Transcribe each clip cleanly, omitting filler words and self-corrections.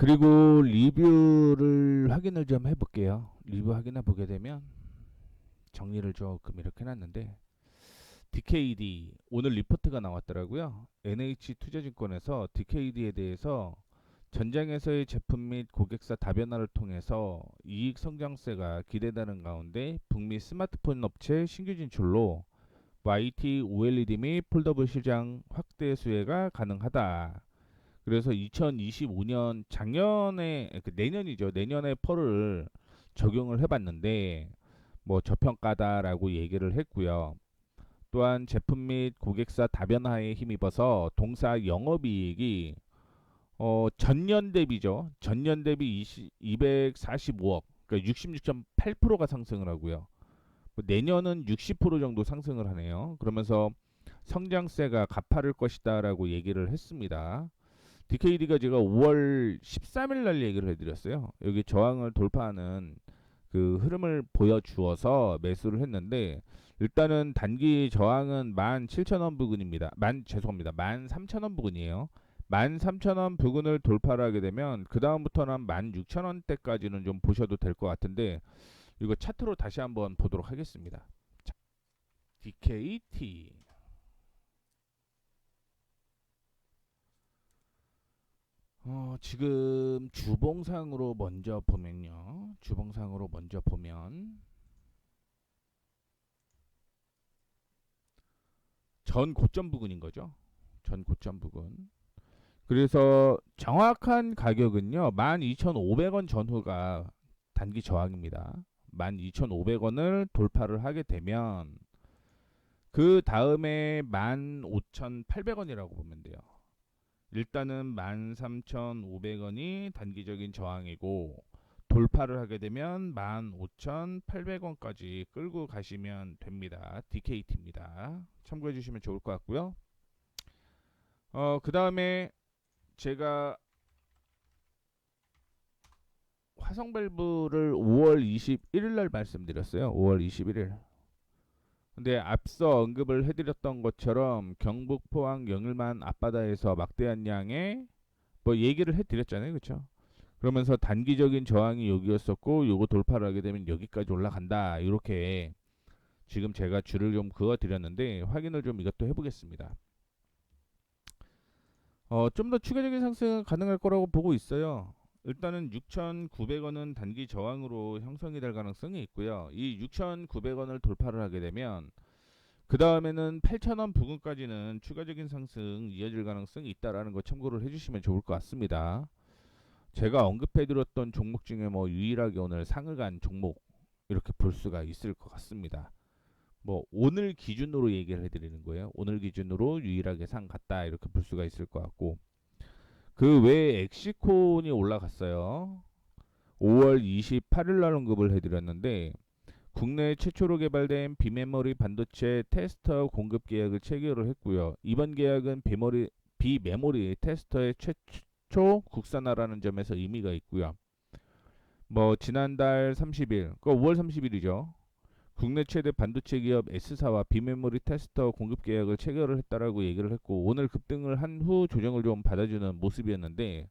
그리고 리뷰를 확인을 좀 해볼게요. 리뷰 확인해 보게 되면 정리를 조금 이렇게 해놨는데 DKD 오늘 리포트가 나왔더라고요. NH투자증권에서 DKD에 대해서 전장에서의 제품 및 고객사 다변화를 통해서 이익 성장세가 기대되는 가운데 북미 스마트폰 업체 신규 진출로 YT, OLED 및 폴더블 시장 확대 수혜가 가능하다. 그래서 2025년 작년에 내년이죠. 내년에 펄을 적용을 해봤는데 뭐 저평가다라고 얘기를 했고요. 또한 제품 및 고객사 다변화에 힘입어서 동사 영업이익이 전년 대비죠. 전년 대비 245억, 그러니까 66.8%가 상승을 하고요. 뭐 내년은 60% 정도 상승을 하네요. 그러면서 성장세가 가파를 것이다라고 얘기를 했습니다. DKD가 제가 5월 13일 날 얘기를 해드렸어요. 여기 저항을 돌파하는 그 흐름을 보여주어서 매수를 했는데 일단은 단기 저항은 17,000원 부근입니다. 죄송합니다. 13,000원 부근이에요. 13,000원 부근을 돌파를 하게 되면 그 다음부터는 16,000원대까지는 좀 보셔도 될 것 같은데 이거 차트로 다시 한번 보도록 하겠습니다. 자, DKT 지금 주봉상으로 먼저 보면요. 주봉상으로 먼저 보면 전 고점 부근인 거죠. 전 고점 부근. 그래서 정확한 가격은요. 12,500원 전후가 단기 저항입니다. 12,500원을 돌파를 하게 되면 그 다음에 15,800원이라고 보면 돼요. 일단은 13,500원이 단기적인 저항이고 돌파를 하게 되면 15,800원까지 끌고 가시면 됩니다. DKT입니다. 참고해 주시면 좋을 것 같고요. 그 다음에 제가 화성밸브를 5월 21일 날 말씀드렸어요. 5월 21일. 근데 앞서 언급을 해드렸던 것처럼 경북 포항 영일만 앞바다에서 막대한 양의 뭐 얘기를 해드렸잖아요. 그렇죠? 그러면서 단기적인 저항이 여기였었고 요거 돌파를 하게 되면 여기까지 올라간다. 이렇게 지금 제가 줄을 좀 그어 드렸는데 확인을 좀 이것도 해보겠습니다. 좀 더 추가적인 상승은 가능할 거라고 보고 있어요. 일단은 6,900원은 단기 저항으로 형성이 될 가능성이 있고요. 이 6,900원을 돌파를 하게 되면 그 다음에는 8,000원 부근까지는 추가적인 상승 이어질 가능성이 있다라는 거 참고를 해주시면 좋을 것 같습니다. 제가 언급해드렸던 종목 중에 뭐 유일하게 오늘 상을 간 종목 이렇게 볼 수가 있을 것 같습니다. 뭐 오늘 기준으로 얘기를 해드리는 거예요. 오늘 기준으로 유일하게 상 갔다 이렇게 볼 수가 있을 것 같고 그 외에 엑시콘이 올라갔어요. 5월 28일 날 언급을 해드렸는데 국내 최초로 개발된 비메모리 반도체 테스터 공급 계약을 체결을 했고요. 이번 계약은 비메모리 테스터의 최초 국산화라는 점에서 의미가 있고요. 뭐 지난달 30일, 그 5월 30일이죠. 국내 최대 반도체 기업 S사와 비메모리 테스터 공급 계약을 체결을 했다라고 얘기를 했고 오늘 급등을 한 후 조정을 좀 받아주는 모습이었는데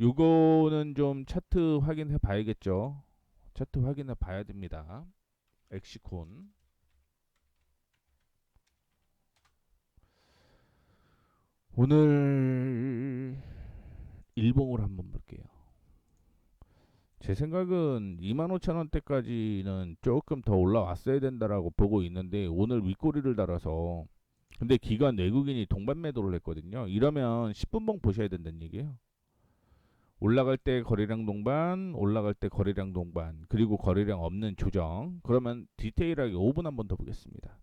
요거는 좀 차트 확인해 봐야겠죠. 차트 확인해 봐야 됩니다. 엑시콘 오늘 일봉을 한번 볼게요. 제 생각은 25,000원대까지는 조금 더 올라왔어야 된다라고 보고 있는데 오늘 윗꼬리를 달아서 근데 기관 외국인이 동반 매도를 했거든요. 이러면 10분봉 보셔야 된다는 얘기예요. 올라갈 때 거래량 동반, 올라갈 때 거래량 동반, 그리고 거래량 없는 조정. 그러면 디테일하게 5분 한번 더 보겠습니다.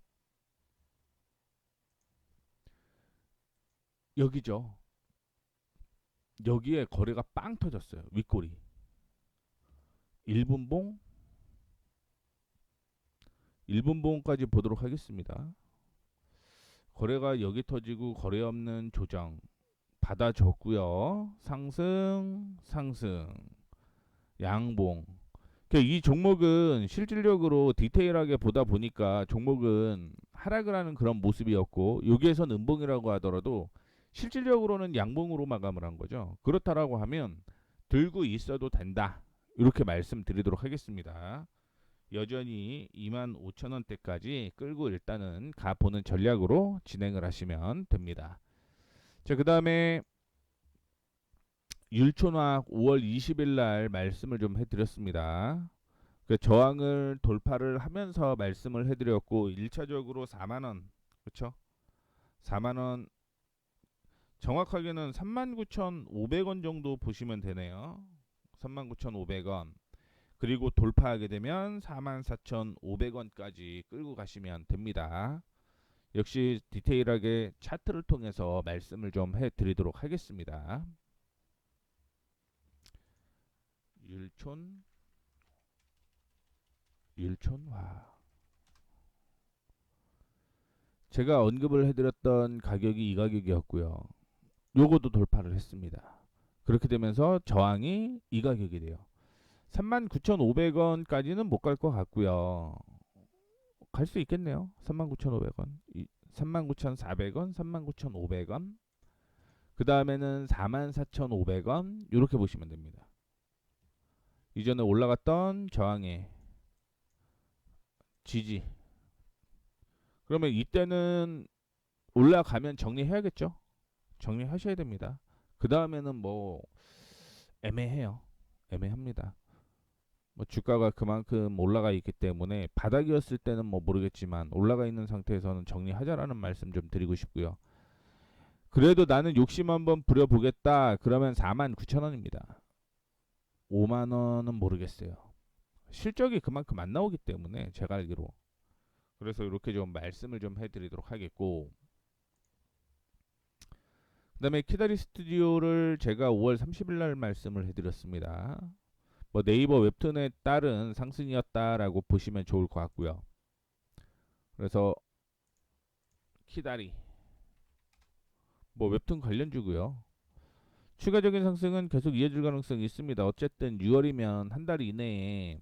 여기죠. 여기에 거래가 빵 터졌어요. 윗꼬리. 1분봉, 1분봉까지 보도록 하겠습니다. 거래가 여기 터지고 거래 없는 조정 받아줬고요. 상승, 상승, 양봉. 그러니까 이 종목은 실질적으로 디테일하게 보다 보니까 종목은 하락을 하는 그런 모습이었고 여기에선 음봉이라고 하더라도 실질적으로는 양봉으로 마감을 한 거죠. 그렇다라고 하면 들고 있어도 된다. 이렇게 말씀드리도록 하겠습니다. 여전히 25,000원대까지 끌고 일단은 가보는 전략으로 진행을 하시면 됩니다. 자, 그 다음에 율촌화학 5월 20일 날 말씀을 좀 해드렸습니다. 그 저항을 돌파를 하면서 말씀을 해드렸고 1차적으로 4만원, 그렇죠? 4만원, 정확하게는 39,500원 정도 보시면 되네요. 39,500원. 그리고 돌파하게 되면 44,500원까지 끌고 가시면 됩니다. 역시 디테일하게 차트를 통해서 말씀을 좀 해드리도록 하겠습니다. 율촌화. 제가 언급을 해드렸던 가격이 이 가격이었고요. 요거도 돌파를 했습니다. 그렇게 되면서 저항이 이 가격이 돼요. 39,500원까지는 못 갈 것 같고요. 갈 수 있겠네요. 39,500원, 39,400원, 39,500원. 그 다음에는 44,500원 이렇게 보시면 됩니다. 이전에 올라갔던 저항의 지지. 그러면 이때는 올라가면 정리해야겠죠. 정리하셔야 됩니다. 그 다음에는 뭐 애매해요. 애매합니다. 뭐 주가가 그만큼 올라가 있기 때문에 바닥이었을 때는 뭐 모르겠지만 올라가 있는 상태에서는 정리하자라는 말씀 좀 드리고 싶고요. 그래도 나는 욕심 한번 부려보겠다. 그러면 49,000원입니다. 5만원은 모르겠어요. 실적이 그만큼 안 나오기 때문에 제가 알기로. 그래서 이렇게 좀 말씀을 좀 해드리도록 하겠고, 그 다음에 키다리 스튜디오를 제가 5월 30일 날 말씀을 해드렸습니다. 뭐 네이버 웹툰에 따른 상승이었다라고 보시면 좋을 것 같고요. 그래서 키다리 뭐 웹툰 관련주고요. 추가적인 상승은 계속 이어질 가능성이 있습니다. 어쨌든 6월이면 한 달 이내에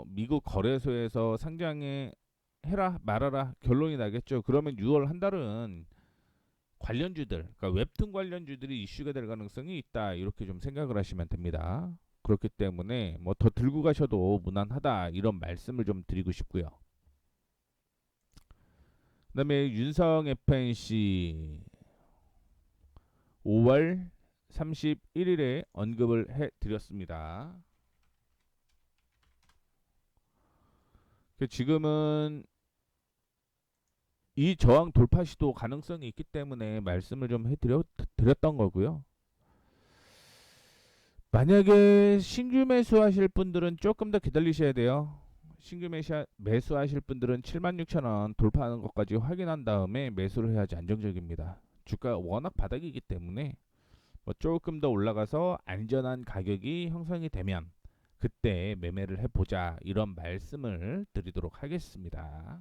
미국 거래소에서 상장에 해라 말아라 결론이 나겠죠. 그러면 6월 한 달은 관련주들, 그러니까 웹툰 관련주들이 이슈가 될 가능성이 있다. 이렇게 좀 생각을 하시면 됩니다. 그렇기 때문에 뭐 더 들고 가셔도 무난하다 이런 말씀을 좀 드리고 싶고요. 그다음에 윤성 FNC 5월 31일에 언급을 해드렸습니다. 지금은 이 저항 돌파 시도 가능성이 있기 때문에 말씀을 좀 해드렸던 거고요. 만약에 신규 매수하실 분들은 조금 더 기다리셔야 돼요. 신규 매수하실 분들은 76,000원 돌파하는 것까지 확인한 다음에 매수를 해야지 안정적입니다. 주가 워낙 바닥이기 때문에 뭐 조금 더 올라가서 안전한 가격이 형성이 되면 그때 매매를 해보자 이런 말씀을 드리도록 하겠습니다.